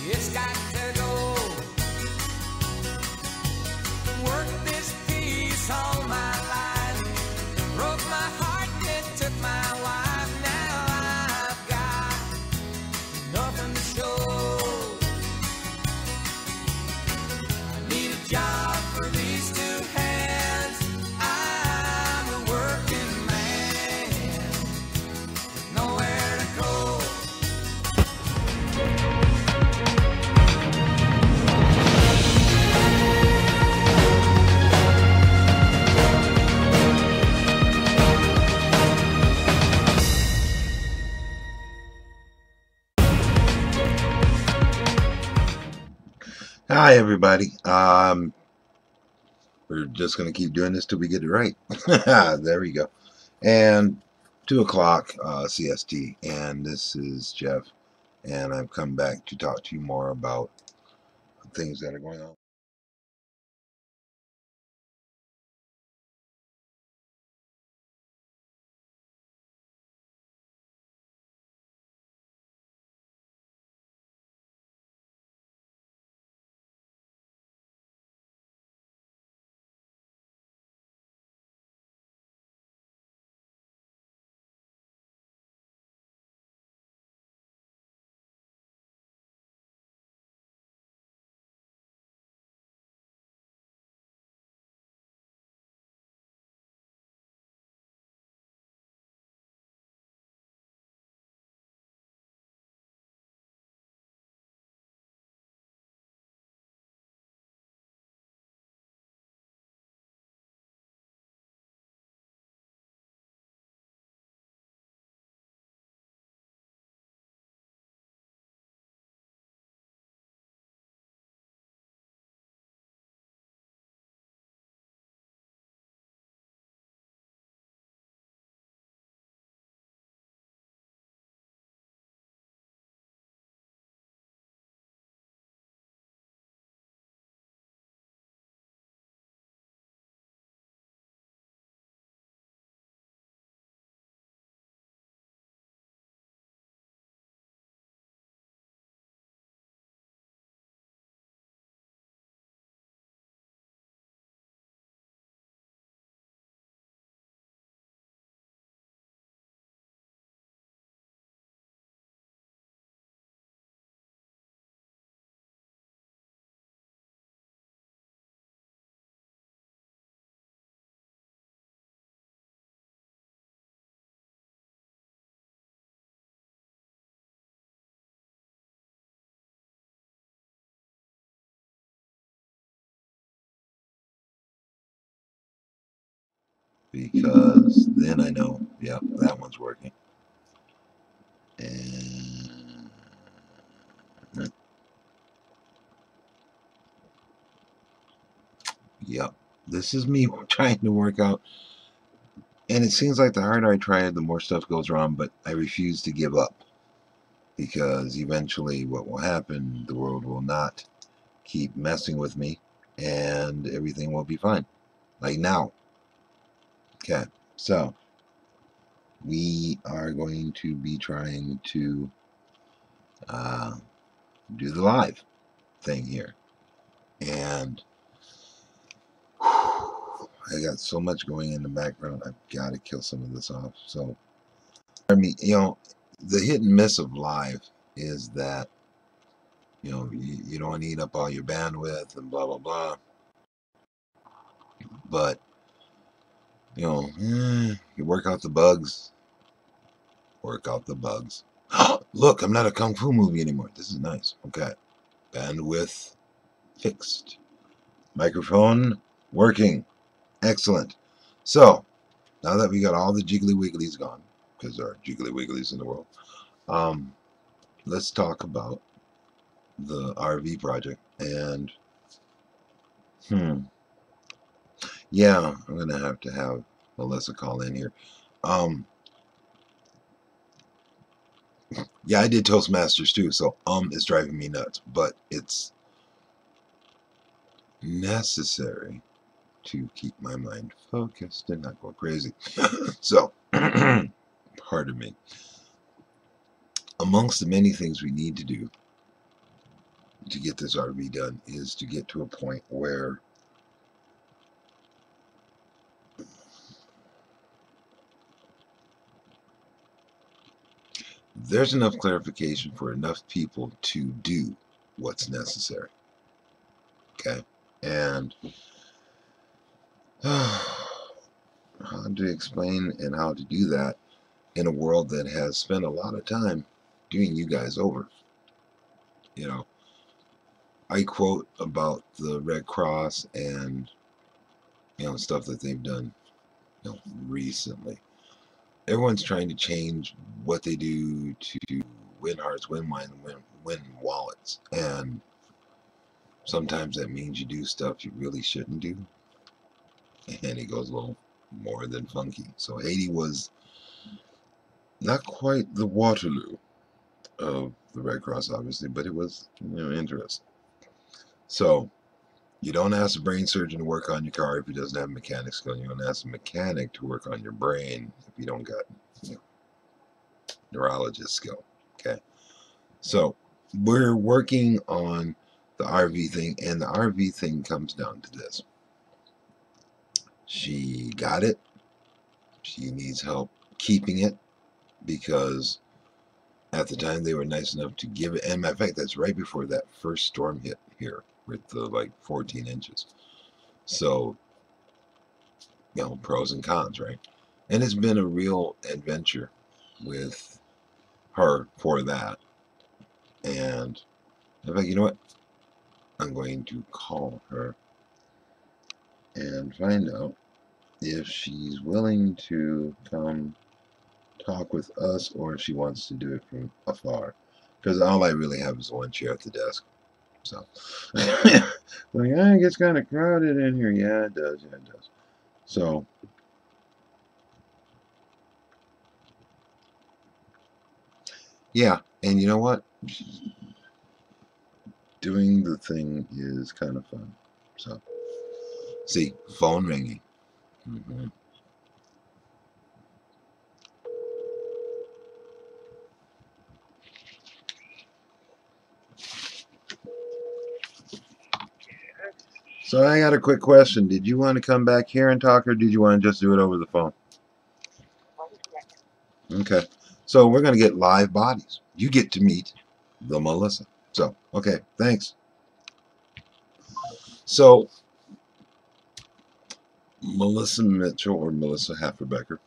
It's got to go. Worked this piece all my life. Broke my heart and it took my wife. Now I've got nothing to show. I need a job for these two hands. I'm a working man with nowhere to go. Hi, everybody. We're just going to keep doing this till we get it right. There we go. And 2 o'clock CST. And this is Jeff. And I've come back to talk to you more about things that are going on. Because then I know, yeah, that one's working. And yep, this is me trying to work out. And it seems like the harder I try it, the more stuff goes wrong, but I refuse to give up. Because eventually what will happen, the world will not keep messing with me and everything will be fine. Like now. Okay, so we are going to be trying to do the live thing here. And I got so much going in the background, I've got to kill some of this off. So, I mean, you know, the hit and miss of live is that, you know, you don't want to eat up all your bandwidth and blah, blah, blah. But, you know, you work out the bugs. Work out the bugs. Look, I'm not a Kung Fu movie anymore. This is nice. Okay. Bandwidth fixed. Microphone working. Excellent. So, now that we got all the jiggly wigglies gone, because there are jiggly wigglies in the world, let's talk about the RV project. And, yeah, I'm going to have Melissa call in here. Yeah, I did Toastmasters too, so is driving me nuts, but it's necessary to keep my mind focused and not go crazy. So, pardon me. Amongst the many things we need to do to get this RV done is to get to a point where there's enough clarification for enough people to do what's necessary. Okay? And how to explain and how to do that in a world that has spent a lot of time doing you guys over. You know, I quote about the Red Cross and, you know, stuff that they've done, you know, recently. Everyone's trying to change what they do to win hearts, win minds, win wallets. And sometimes that means you do stuff you really shouldn't do. And it goes a little more than funky. So Haiti was not quite the Waterloo of the Red Cross, obviously, but it was, you know, interesting. So you don't ask a brain surgeon to work on your car if he doesn't have mechanic skill. You don't ask a mechanic to work on your brain if you don't got, you know, neurologist skill. Okay. So we're working on the RV thing, and the RV thing comes down to this. She got it. She needs help keeping it because at the time they were nice enough to give it. And matter of fact, that's right before that first storm hit here with the like 14 inches. So, you know, pros and cons, right? And it's been a real adventure with her for that. And in fact, you know what? I'm going to call her and find out if she's willing to come talk with us or if she wants to do it from afar. Because all I really have is one chair at the desk. So, like, it gets kind of crowded in here. Yeah, it does. Yeah, it does. So, yeah. And you know what? Doing the thing is kind of fun. So, see, phone ringing. Mm-hmm. So I got a quick question. Did you want to come back here and talk, or did you want to just do it over the phone? Okay. So we're going to get live bodies. You get to meet the Melissa. So, okay, thanks. So, Melissa Mitchell, or Melissa Hafferbecker,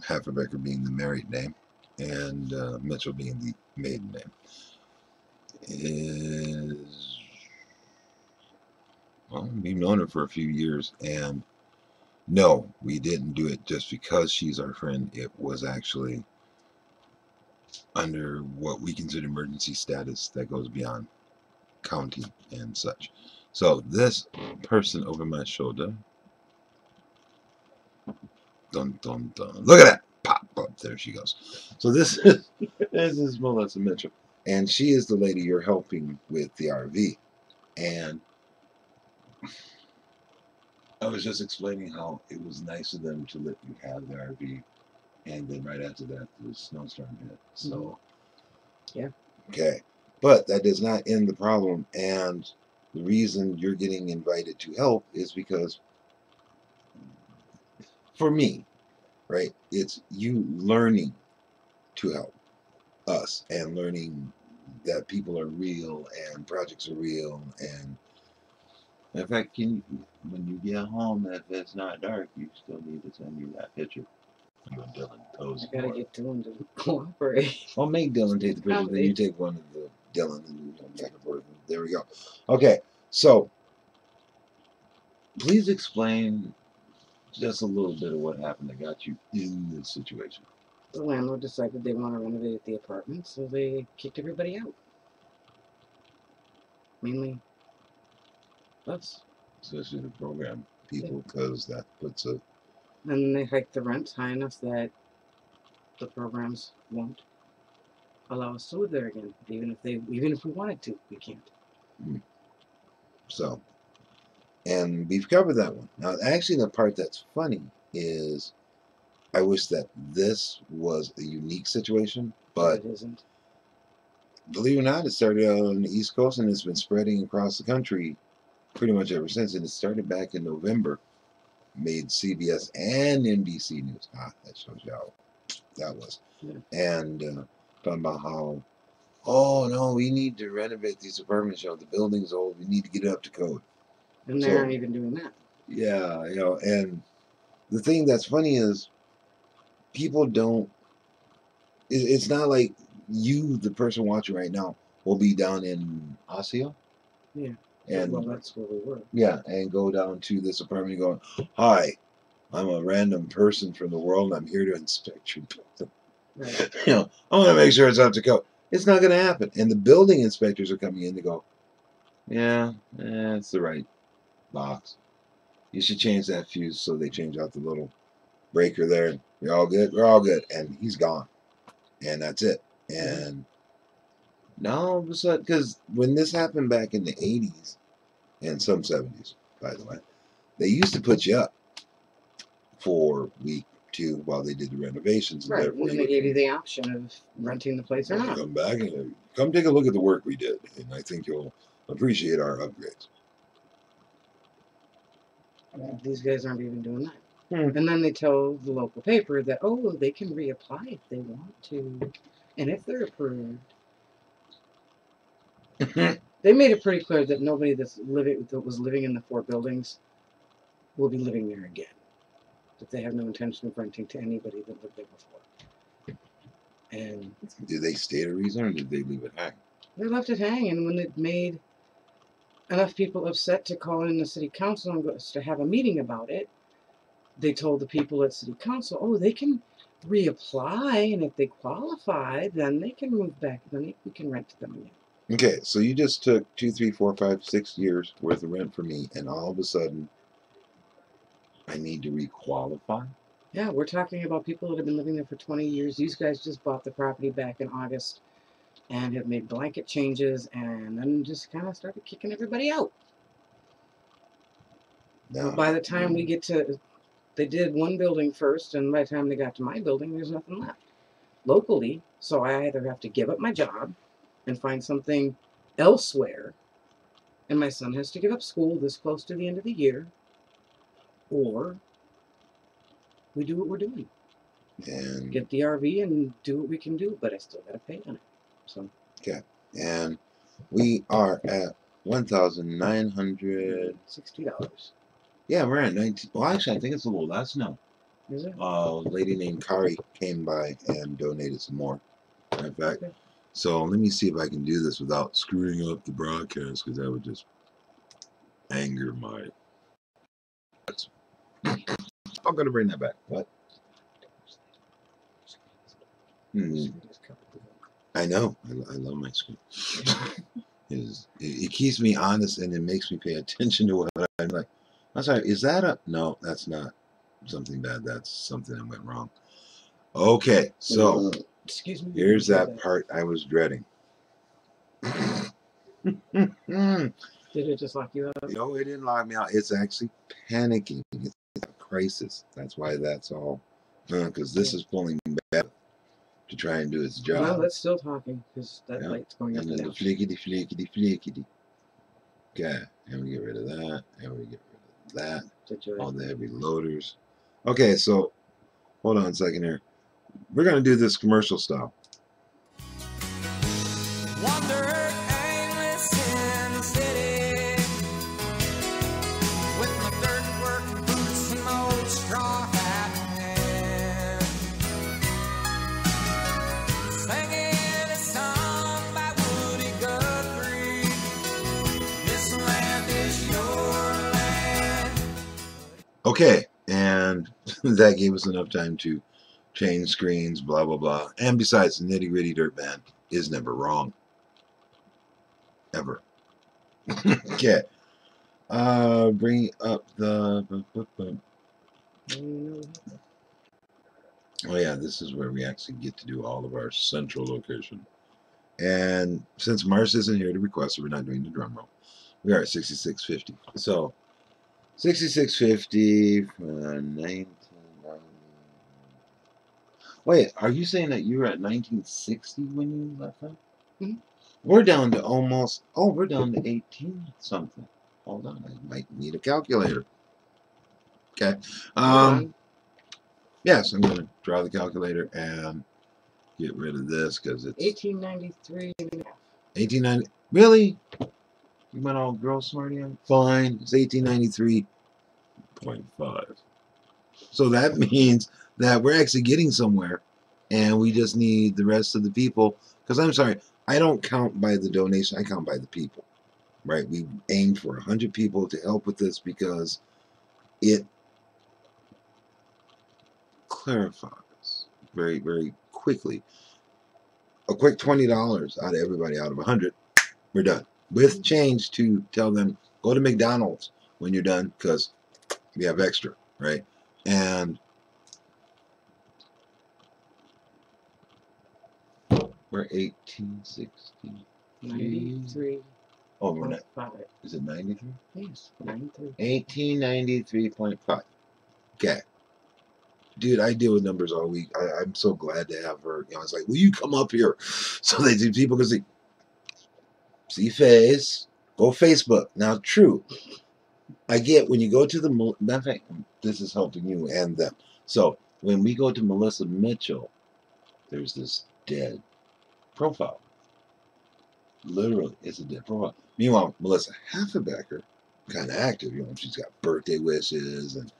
Hafferbecker being the married name, and Mitchell being the maiden name, is, well, we've known her for a few years, and no, we didn't do it just because she's our friend. It was actually under what we consider emergency status that goes beyond county and such. So this person over my shoulder, dun dun dun, look at that, pop up, there she goes. So this is Melissa Mitchell, and she is the lady you're helping with the RV. And I was just explaining how it was nice of them to let you have the RV, and then right after that the snowstorm hit. So yeah, okay, but that does not end the problem. And the reason you're getting invited to help is because, for me, right, it's you learning to help us and learning that people are real and projects are real. And in fact, when you get home, if it's not dark, you still need to send me that picture. You and Dylan pose. I gotta get Dylan to cooperate. I'll make Dylan take the picture, then you take one of the Dylan and you back and forth. There we go. Okay, so please explain just a little bit of what happened that got you in this situation. The landlord decided they want to renovate the apartment, so they kicked everybody out. Mainly us. Especially the program people, because that puts a. And they hiked the rent high enough that the programs won't allow us to live there again. Even if we wanted to, we can't. So, and we've covered that one. Now, actually, the part that's funny is I wish that this was a unique situation, but it isn't. believe it or not, it started out on the East Coast and it's been spreading across the country pretty much ever since. And it started back in November, made CBS and NBC News. That shows you how that was. Yeah. And talking about how, oh no, we need to renovate these apartments. The building's old. We need to get it up to code. And they aren't even doing that. Yeah, and the thing that's funny is people don't. It's not like you, the person watching right now, will be down in Osseo. Yeah. And well, that's where we were. Yeah, and go down to this apartment and go, hi, I'm a random person from the world and I'm here to inspect your building. Right. I want to make sure it's up to code. It's not going to happen. And the building inspectors are coming in to go, yeah, it's the right box. You should change that fuse. So they change out the little breaker there. You're all good? We're all good. And he's gone. And that's it. And now all of a sudden, because when this happened back in the 80s and some 70s, by the way, they used to put you up for a week, two, while they did the renovations. Right, and then they gave you the option of renting the place or not. Come back and come take a look at the work we did, and I think you'll appreciate our upgrades. These guys aren't even doing that. And then they tell the local paper that, oh, they can reapply if they want to. And if they're approved. They made it pretty clear that nobody that was living in the 4 buildings will be living there again. That they have no intention of renting to anybody that lived there before. And did they state a reason, or did they leave it hang? They left it hang, and when it made enough people upset to call in the city council and to have a meeting about it, they told the people at city council, oh, they can reapply, and if they qualify, then they can move back. Then we can rent to them again. Okay, so you just took 2, 3, 4, 5, 6 years worth of rent for me, and all of a sudden, I need to requalify? Yeah, we're talking about people that have been living there for 20 years. These guys just bought the property back in August and have made blanket changes and then just kind of started kicking everybody out. No. But by the time we get to, they did one building first, and by the time they got to my building, there's nothing left locally. So I either have to give up my job and find something elsewhere, and my son has to give up school this close to the end of the year, or we do what we're doing. And get the RV and do what we can do, but I still got to pay on it. So okay, and we are at $1,960. Yeah, we're at 19. Well, actually, I think it's a little less now. Is it? A lady named Kari came by and donated some more. In fact, okay. So let me see if I can do this without screwing up the broadcast, because that would just anger my. I'm gonna bring that back. What? I know. I love my screen. It keeps me honest, and it makes me pay attention to what I'm like. I'm sorry. Is that a no? That's not something bad. That's something that went wrong. Okay, so excuse me. Here's that part I was dreading. Did it just lock you out? No, it didn't lock me out. It's actually panicking. It's a crisis. That's why that's all. Because this is pulling back to try and do its job. No, that's still talking, because that light's going up and down. Flickety. Okay, and we get rid of that, and we get rid of that. All the heavy loaders. Okay, so hold on a second here. We're going to do this commercial style. Wandered aimless in the city with my dirt work boots and my old straw hat in hand, singing a song by Woody Guthrie. This land is your land. Okay, and that gave us enough time to change screens, blah, blah, blah. And besides, the Nitty Gritty Dirt Band is never wrong. Ever. Okay. Bring up the... Oh, yeah, this is where we actually get to do all of our central location. And since Mars isn't here to request it, we're not doing the drum roll. We are at 6650. So, 6650 for 1990. Wait, are you saying that you were at 1960 when you left that? Mm-hmm. We're down to almost. Oh, we're down to 18 something. Hold on, I might need a calculator. Okay. Hold on. Yes, I'm gonna draw the calculator and get rid of this because it's 1893 and a half. 1890. Really? You went all girl smarty on? Fine. It's 1893.5. So that means that we're actually getting somewhere, and we just need the rest of the people. Because I'm sorry, I don't count by the donation. I count by the people. Right? We aim for 100 people to help with this because it clarifies very, very quickly. A quick $20 out of everybody out of 100, we're done. With change to tell them, go to McDonald's when you're done because we have extra, right? And we're 1860. 93. Oh, we're not. Is it 93? Yes, 93. 1893.5. Okay. Dude, I deal with numbers all week. I'm so glad to have her. You know, it's like, will you come up here? So they do people can see face, go Facebook. Now, true. I get when you go to the, matter of fact, this is helping you and them. So when we go to Melissa Mitchell, there's this dead profile. Literally, it's a dead profile. Meanwhile, Melissa Haffenbecker, kind of active. You know, she's got birthday wishes and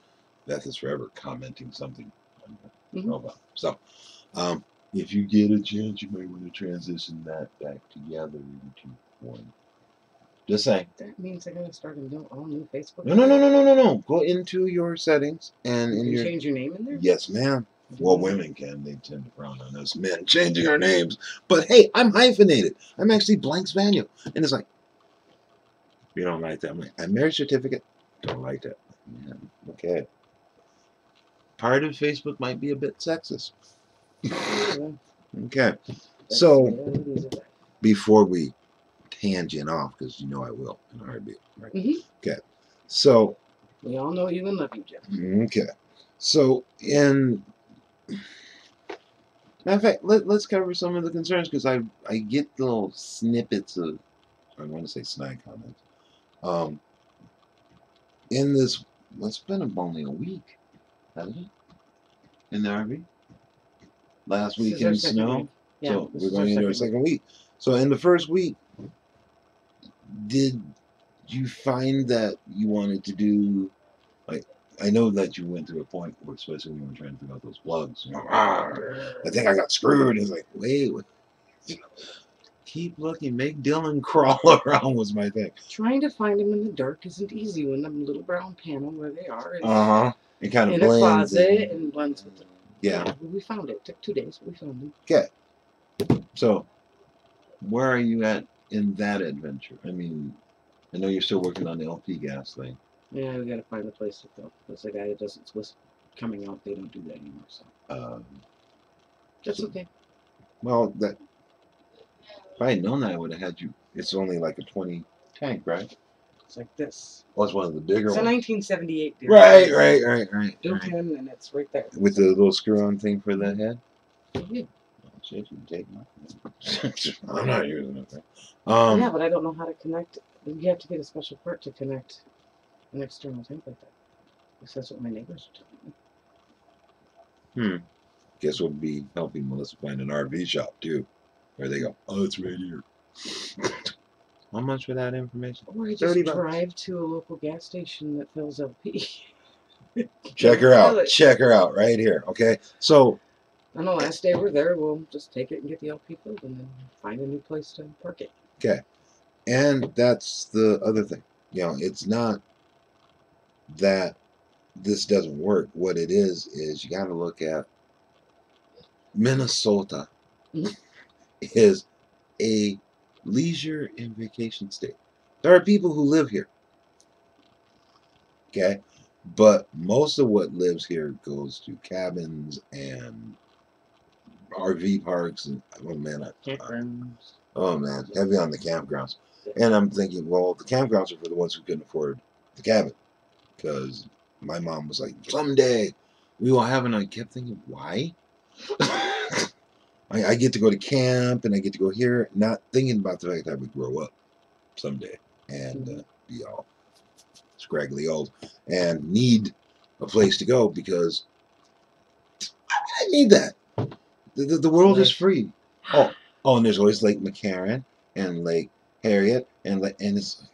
Beth is forever commenting something on her profile. So, if you get a chance, you might want to transition that back together into one. Just saying. That means I gotta start a all new Facebook. No. Go into your settings and you can change your name in there. Yes, ma'am. Well, women can. They tend to frown on us men changing our names. But hey, I'm hyphenated. I'm actually blank Spaniel. And it's like, you don't like that? I'm like, I'm marriage certificate. Don't like that. Yeah, okay. Part of Facebook might be a bit sexist. Okay. So, before we tangent off, because you know I will in a heartbeat. Right? Okay. So. We all know you and love you, Jeff. Okay. So, matter of fact, let's cover some of the concerns because I get little snippets of, I want to say snide comments. In this, it's been only a week, hasn't it? In the RV? Last weekend snow. Yeah, so we're going into our second week. So in the first week, did you find that you wanted to do, like, I know that you went to a point where, especially when you were trying to figure out those plugs, you know, I think I got screwed. It's like, wait, keep looking, make Dylan crawl around was my thing. Trying to find them in the dark isn't easy when the little brown panel where they are is it kind of in blends a closet and blends with them. Yeah. We found it. It took 2 days, but we found them. Okay. So, where are you at in that adventure? I mean, I know you're still working on the LP gas thing. Yeah, we gotta find a place to go. Because the guy that does it's was coming out, they don't do that anymore. So that's okay. Well, that if I had known that, I would have had you. It's only like a 20 tank, right? It's like this. Oh, it's one of the bigger ones. It's a 1978. Deer. Right. Built in, and it's right there. With the little screw-on thing for the head. Yeah. Shit, you can take mine. I'm not using it. Yeah, but I don't know how to connect. You have to get a special part to connect an external tank like that. Because that's what my neighbors are telling me. Guess we'll be helping Melissa find an RV shop too, where they go, oh, it's right here. How much for that information? Or I just drive to a local gas station that fills LP. Check her out. Check her out right here. Okay, so. On the last day we're there, we'll just take it and get the LP filled, and then find a new place to park it. Okay, and that's the other thing. You know, it's not that this doesn't work. What it is you got to look at Minnesota is a leisure and vacation state. There are people who live here. Okay, but most of what lives here goes to cabins and RV parks and campgrounds. Oh man, heavy on the campgrounds. And I'm thinking, well, the campgrounds are for the ones who couldn't afford the cabin. Because my mom was like, someday we will have, and I kept thinking, why? I get to go to camp and I get to go here, not thinking about the fact that I would grow up someday and be all scraggly old and need a place to go because I need that. The world is free. Oh, and there's always Lake McCarran and Lake Harriet and it's.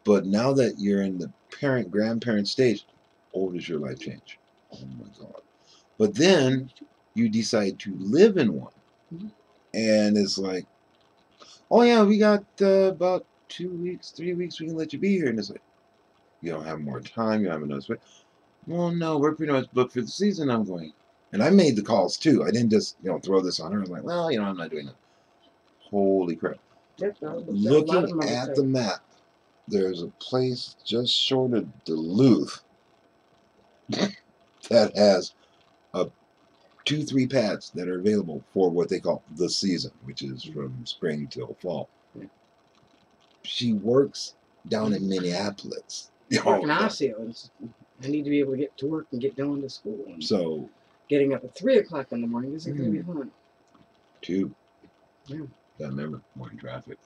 But now that you're in the parent grandparent stage, oh, does your life change? Oh my God! But then you decide to live in one, and it's like, oh yeah, we got about 2 weeks, 3 weeks. We can let you be here, and it's like you don't have more time. You don't have enough space. Well, no, we're pretty much booked for the season. I'm going, and I made the calls too. I didn't just throw this on her. I'm like, well, I'm not doing that. Holy crap! Yep, a lot of Looking them are at so. the map, there's a place just short of Duluth that has 2-3 pads that are available for what they call the season, which is from spring till fall. She works down in Minneapolis. I work in Osseo, and I need to be able to get to work and get down to school. And So getting up at 3 o'clock in the morning isn't going to be fun. 2. Yeah. Gotta remember, morning traffic.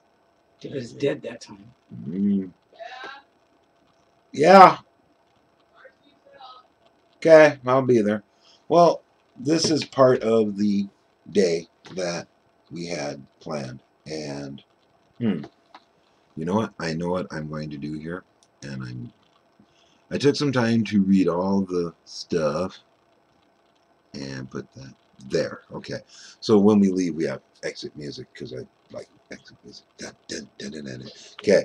It was dead that time. Yeah. Okay, I'll be there. Well, this is part of the day that we had planned. And you know what? I know what I'm going to do here. And I took some time to read all the stuff and put that there. Okay. So when we leave, we have exit music because I like exit music. Okay.